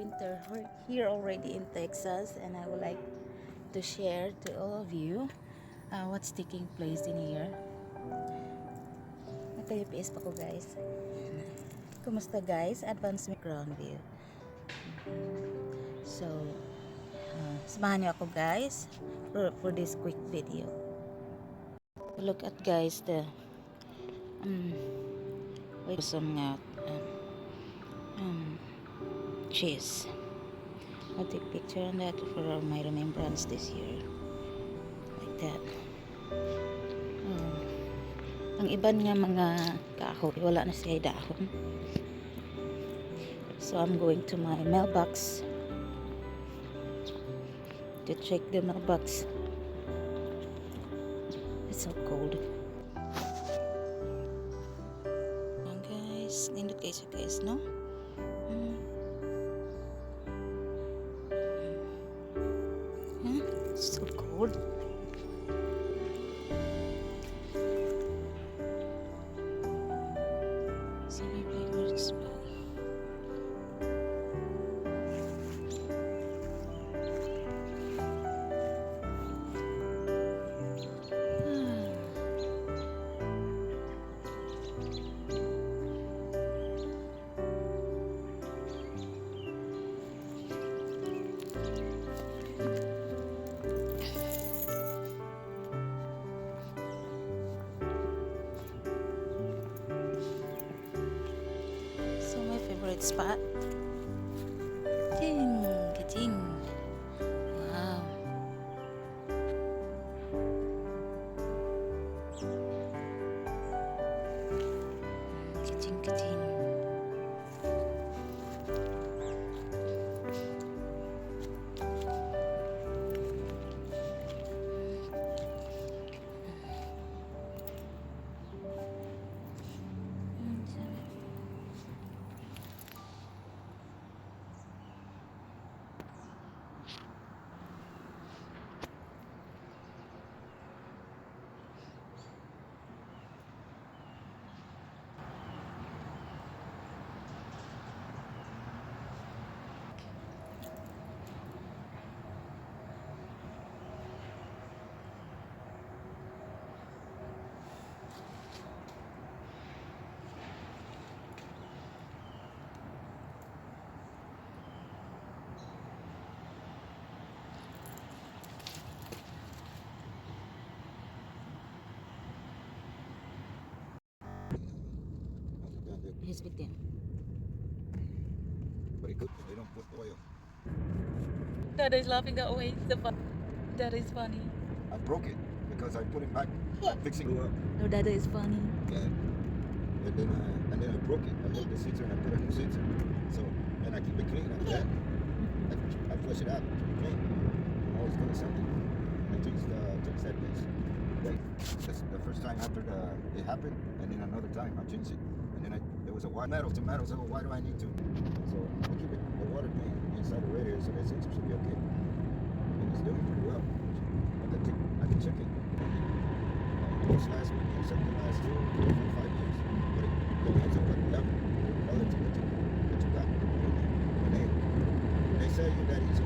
winter here already in Texas, and I would like to share to all of you what's taking place in here. Naka-UPS pa ko, guys. Kumusta, guys? Advance ground view. So, samahan niyo ako, guys, for this quick video. Look at, guys, the wait, some cheese. I'll take picture on that for my remembrance this year, like that. Ang iban nga mga kahoy wala na siya dahon, so I'm going to my mailbox to check the mailbox. It's so cold. Guys, nindot kayo guys, no? It's so cold. So my favorite spot. Favorite spot. Ting, ka-ting. Wow. Ka-ting, ka-ting. Yes, with them. Very good. They don't put oil. Dad is laughing that way. That is funny. I broke it because I put it back, fixing it up. No, Dad is funny. Yeah. And then I broke it. I broke the sensor and I put a new sensor. So and I keep it clean after that. I flush it out. Clean. I'm always doing something. I changed that base. That's the first time after it happened, and then another time I changed it. And then there was a white metal to metal, so why do I need to? So I keep it the water thing inside the radiator, so that sensor should be okay. And it's doing pretty well. I can check it. This last week, except the last 2 or 5 years, but it goes up like 11 relative to what you got. When they say you that easy.